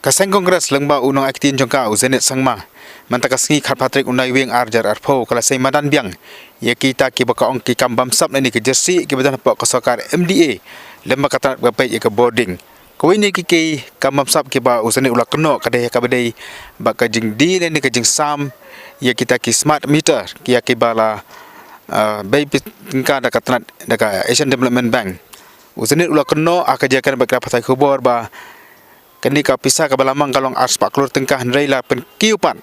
Kaseng Kongres Lyngba unong aktin jongka uzenet sangma. Mantakasngi khat Patrick unai wing arjar arpo kala sei madan biang. Ye kita ki baka ong ki kambam sap ni ke jersey ki badan pak Sorkar Mda. Lemba kata Peit Peit boarding. Kau ini ki kambam sap ki ba uzenet ulak keno kadai ka badai baka jing di ni ke jing sam ye kita ki smart meter ki bala bai tingka da Tnad da Asian Development Bank. Uzenet ulak keno akajakan baka patai khobor ba kini ka pisah ka balamang kalong Spah Klur tengkah nreila pen kiupan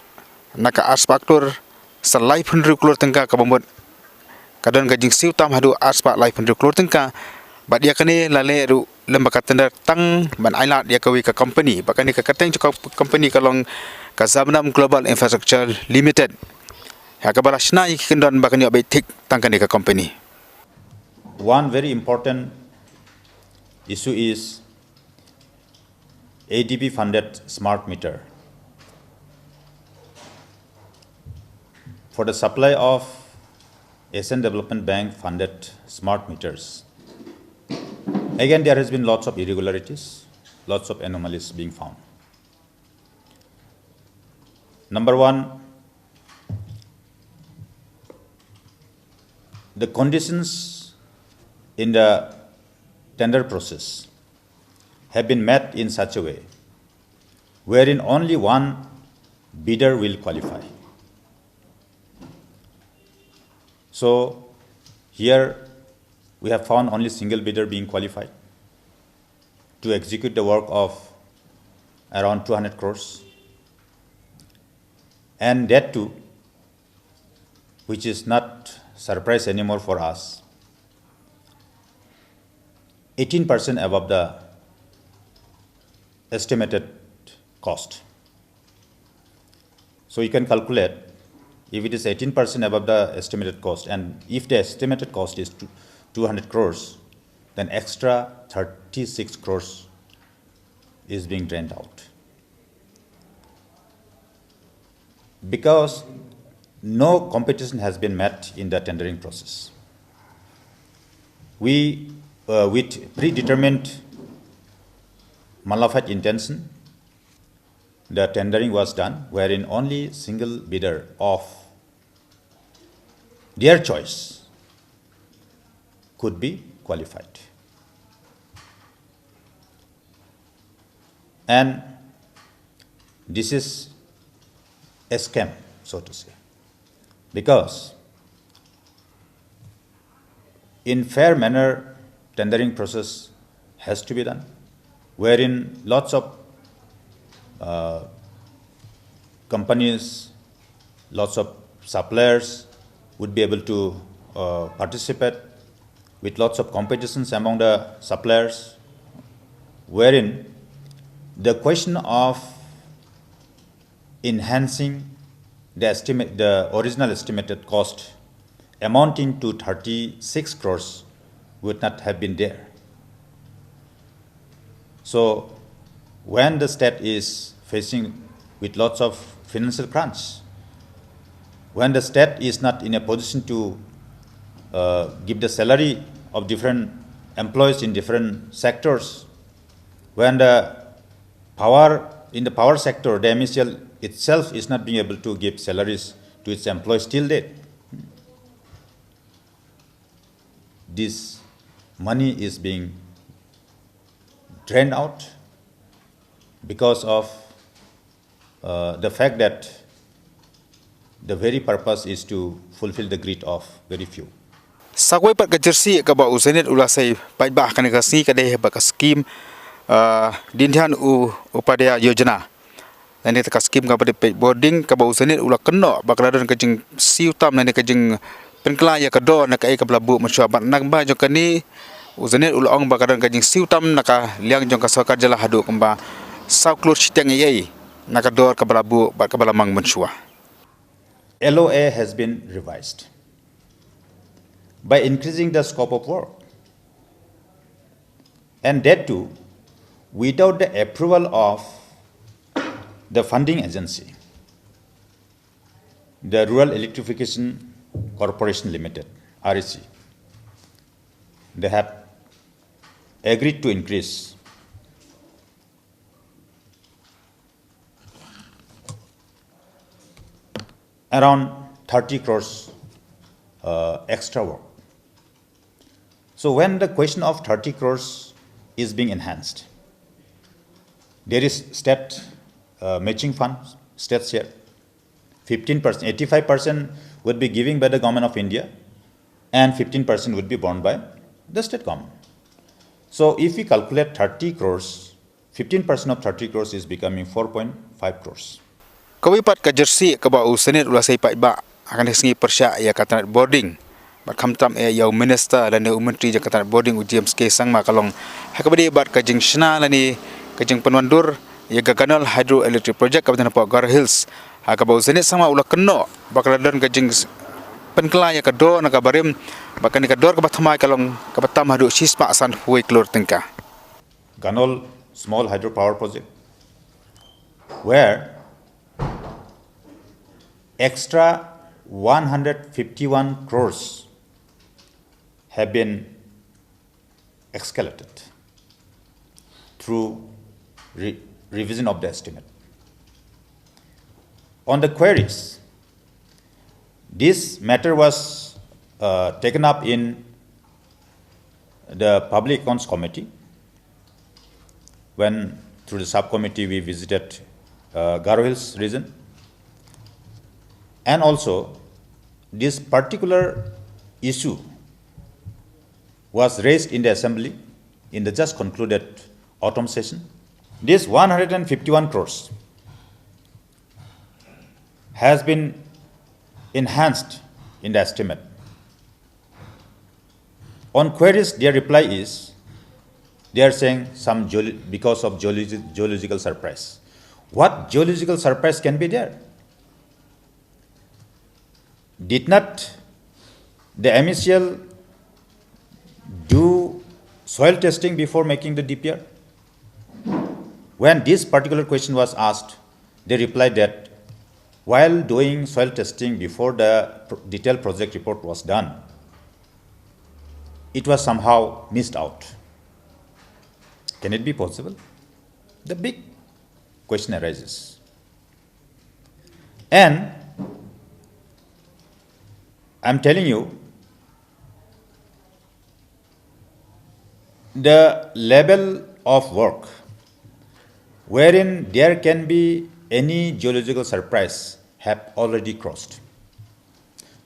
naka Spah Klur salai penru klur tengkah ka bombot kadon ka jingsiu tam hadu Spah lai penru klur tengkah bat dia kini lale ru lembaga tender tang ban ailat dia kawi ka company bakani ka kateng ka company kalong ka Zabnam Global Infrastructure Limited ha ka bala shna ki kendon bakani obai tik tangkani ka company. One very important issue is ADB funded smart meter. For the supply of Asian Development Bank funded smart meters, again there has been lots of irregularities, lots of anomalies being found. Number one, the conditions in the tender process have been met in such a way wherein only one bidder will qualify. So here we have found only single bidder being qualified to execute the work of around 200 crores. And that too, which is not surprise anymore for us, 18% above the estimated cost. So you can calculate if it is 18% above the estimated cost, and if the estimated cost is 200 crores, then extra 36 crores is being drained out. Because no competition has been met in the tendering process, we, with predetermined malified intention, the tendering was done wherein only single bidder of their choice could be qualified. And this is a scam, so to say, because in fair manner tendering process has to be done, wherein lots of companies, lots of suppliers would be able to participate with lots of competitions among the suppliers, wherein the question of enhancing the original estimated cost amounting to 36 crores would not have been there. So when the state is facing with lots of financial crunch, when the state is not in a position to give the salary of different employees in different sectors, when the power in the power sector, the MSCL itself is not being able to give salaries to its employees till date, this money is being drained out because of the fact that the very purpose is to fulfill the greed of very few. Sagway pat ka jersey ka ba uzenet ulasay Peit bah kan kasi kadai ba ka scheme dindihan upadaya yojana. Nani ka scheme ka ba Peit boarding ka ba uzenet ulak keno ba kadon ka jing siutam nani ka jing penkla ya ka do na ka ai ka blabu macua bat nak ba jong kani uzenet ulong ba kadon ka jing siutam naka liang jong ka Sorkar jala hadu kamba Spah Klur chiteng yai naka dor ka blabu ba ka balamang macua. LOA has been revised by increasing the scope of work, and that too without the approval of the funding agency, the Rural Electrification Corporation Limited, RiKhasi. They have agreed to increase around 30 crores extra work. So when the question of 30 crores is being enhanced, there is state matching fund, state share, 15%, 85% would be given by the government of India, and 15% would be borne by the state government. So if we calculate 30 crores, 15% of 30 crores is becoming 4.5 crores. Kawipat ka jersey ka ba usenit ula say Peit Peit akan sengi persya ya ka Tnad Bording. Bat khamtam ya minister dan menteri ja ka Tnad Bording James K Sangma kalong hakabadi bat ka jing shna lani ka jing penwandur ya gaganal hydroelectric project ka batana Gar Hills. Hakaba usenit sama ula kenno bakaladan ka jing penkla ya ka do na ka barim bakan ka dor ka bathamai kalong ka batam hadu sispa san Peit Klur Lyngba. Ganol small hydropower project where extra 151 crores have been escalated through revision of the estimate. On the queries, this matter was taken up in the Public Accounts Committee when through the subcommittee we visited Garo Hills region. And also, this particular issue was raised in the assembly in the just concluded autumn session. This 151 crores has been enhanced in the estimate. On queries, their reply is, they are saying because of geological surprise. What geological surprise can be there? Did not the MSCL do soil testing before making the DPR? When this particular question was asked, they replied that while doing soil testing before the detailed project report was done, it was somehow missed out. Can it be possible? The big question arises. And I'm telling you, the level of work wherein there can be any geological surprise have already crossed.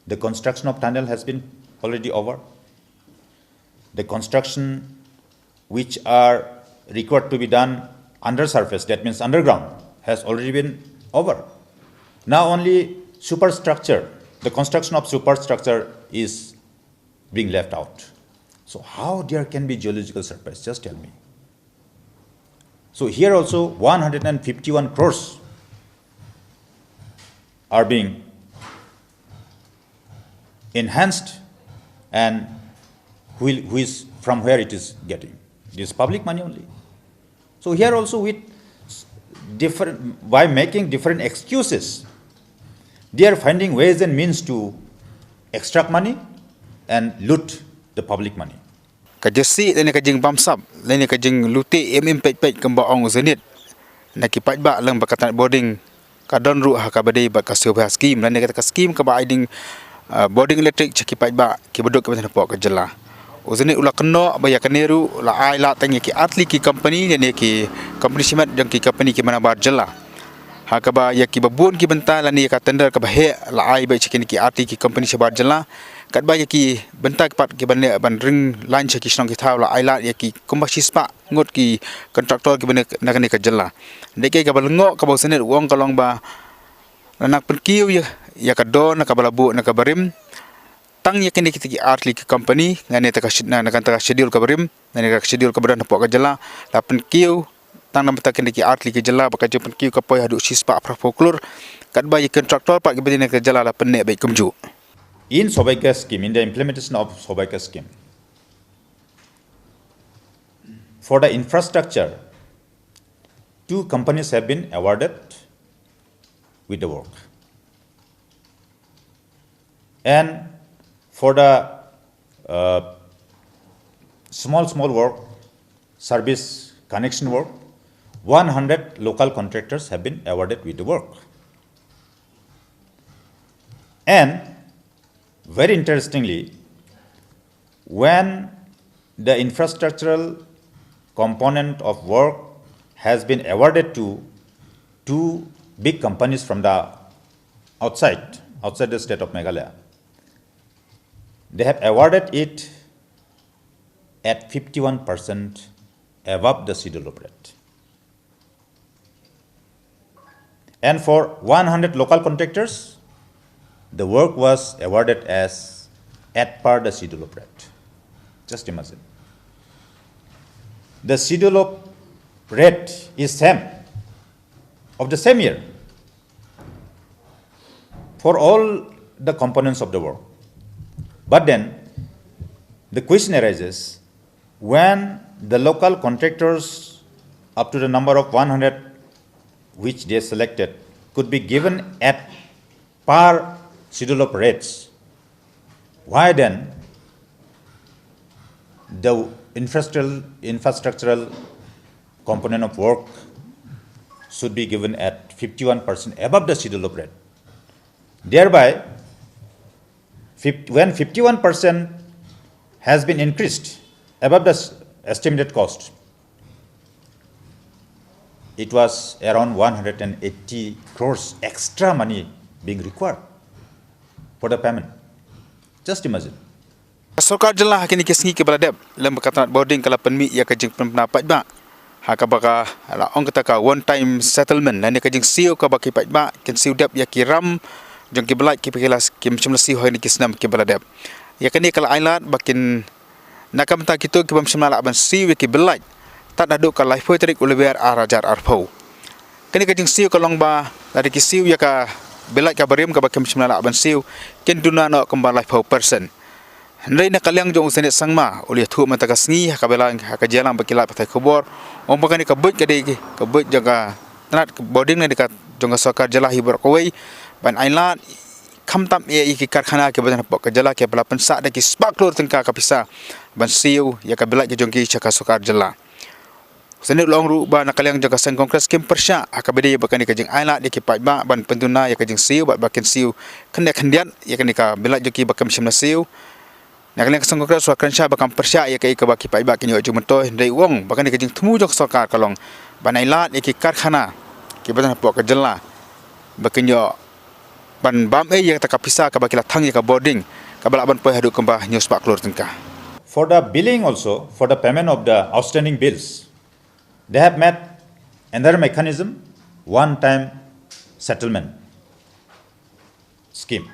The construction of tunnel has been already over. The construction which are required to be done under surface, that means underground, has already been over. Now only superstructure, the construction of superstructure is being left out. So how there can be geological surprise? Just tell me. So here also 151 crores are being enhanced, and who is from where it is getting? It is public money only. So here also with by making different excuses, they are finding ways and means to extract money and loot the public money. Kajasi dan kajing bamsap, lain kajing Lute Peit Peit kembaong zenit. Naki Peit Peit lang Tnad Bording kadon ru hakabade ba kasubha skim dan kata skim ka ba iding boarding electric caki Peit Peit ki beduk ka tanpa ka jela. Uzenit ula keno ba ya kaneru la ai la tanya ki atli ki company dan ki company simat jang ki company ki mana bar jela. Hakaba ya ki babun ki bental ni ka tender ka ba he la ai ba caki ki atli ki company sibar jela. Kat ba ki bentak pat ki ban ring line ki snong ki thaw la ailat ya ki kumbashi spa ngot ki contractor ki ban nakani ka jela deke ka balengo ka bosenet wong kalong ba nak perkiu ya ka do na ka balabu na ka barim tang ya kini ki artli ki company ngane ta ka shidna na kan ta schedule ka barim ngane ka schedule ka badan pok ka jela la perkiu tang na ta kini ki artli ki jela ba ka je perkiu ka poi hadu sispa proklur kat ba ya contractor pak ki ban ka jela la penne baik kumju. In Sorkar scheme, in the implementation of Sorkar scheme, for the infrastructure, 2 companies have been awarded with the work. And for the small work, service connection work, 100 local contractors have been awarded with the work. And very interestingly, when the infrastructural component of work has been awarded to two big companies from the outside the state of Meghalaya, they have awarded it at 51% above the schedule rate. And for 100 local contractors, the work was awarded as at par the schedule rate. Just imagine. The schedule rate is same of the same year for all the components of the work. But then the question arises, when the local contractors up to the number of 100 which they selected could be given at par schedule of rates, why then the infrastructural component of work should be given at 51% above the schedule of rate? Thereby, when 51% has been increased above the estimated cost, it was around 180 crores extra money being required for the payment. Just imagine. Sorkar jelah kini kisngi ke beladap lem Tnad Bording kala penmi ia kajing pendapat ba ha ka baka la ong kata ka one time settlement lan kajing siu ka baki Peit ba ken siu dap ya kiram jong ki belai ki pekilas ki macam siu hai ni kisnam ke beladap ya kini kala ailat bakin nakam ta kitu ki macam la ban siu ki belai tak dadu ka life trik ulwer arajar arpau kini kajing siu ka longba dari ki siu ya ka belai ka barim ka baki macam la ban siu ken duna no kembal life person. Hendai nak kaliang jong senet sangma oleh tu mata kasngi hakabelang hakajalang bakilat patai kubur om bakani kabut kade kabut jaga Tnad Bording ni dekat jong Sorkar jelah hibur koi ban ailat khamtam e ki karkhana ke badan pok kejala ke bala pensak de ki Spah Klur tengka kapisa ban siu ya kabelat ke jong ki chaka Sorkar jelah senet long ru ba nak kaliang jaga sang kongres kim persya hakabede bakani kajing ailat de ki Peit ba ban pentuna ya kajing siu bakin siu kena kendian ya kani ka belat jong ki bakam simna siu. Nakaliang sang kongres Sorkar bakam persya ya kai ka baki Peit ba kini ojo mentoy dai wong bakani kajing temu jong Sorkar kalong banailat iki karkhana ki badan pok kejela bakinyo ban bam e ya takapisa ka baki lathang ya ka boarding ka balak ban poi hadu kembah news Spah Klur tengka. For the billing also, for the payment of the outstanding bills, they have made another mechanism, one-time settlement scheme.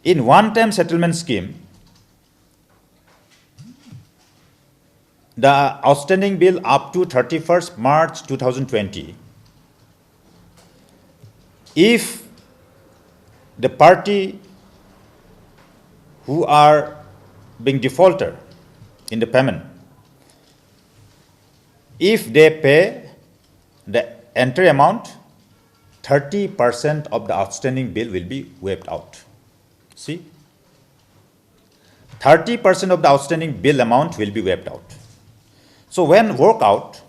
In one-time settlement scheme, the outstanding bill up to 31st March 2020, if the party who are being defaulted in the payment, if they pay the entire amount, 30% of the outstanding bill will be waived out. See? 30% of the outstanding bill amount will be waived out. So when work out,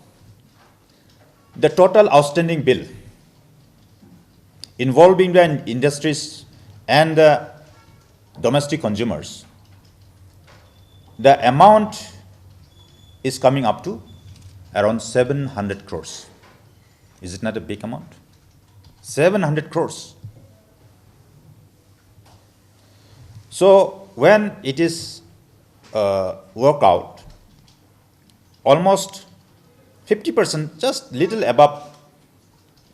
the total outstanding bill involving the industries and the domestic consumers, the amount is coming up to around 700 crores. Is it not a big amount? 700 crores. So when it is work out, almost 50%, just little above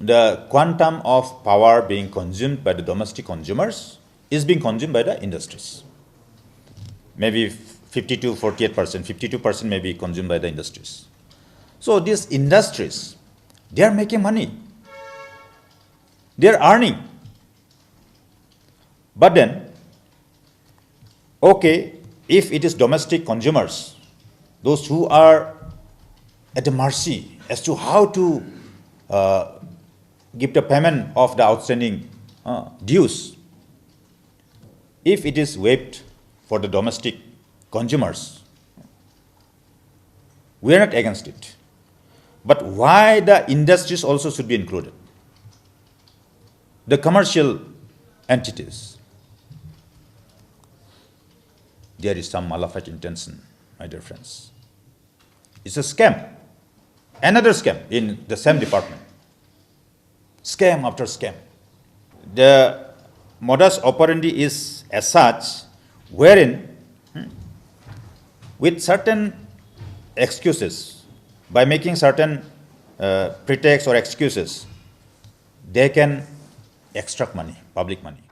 the quantum of power being consumed by the domestic consumers is being consumed by the industries. Maybe 50 to 48%, 52% may be consumed by the industries. So these industries, they are making money. They are earning. But then, okay, if it is domestic consumers, those who are at the mercy as to how to give the payment of the outstanding dues, if it is waived for the domestic consumers, we are not against it. But why the industries also should be included? The commercial entities, there is some malafide intention, my dear friends. It's a scam. Another scam in the same department. Scam after scam. The modus operandi is as such, wherein with certain excuses, by making certain pretexts or excuses, they can extract money, public money.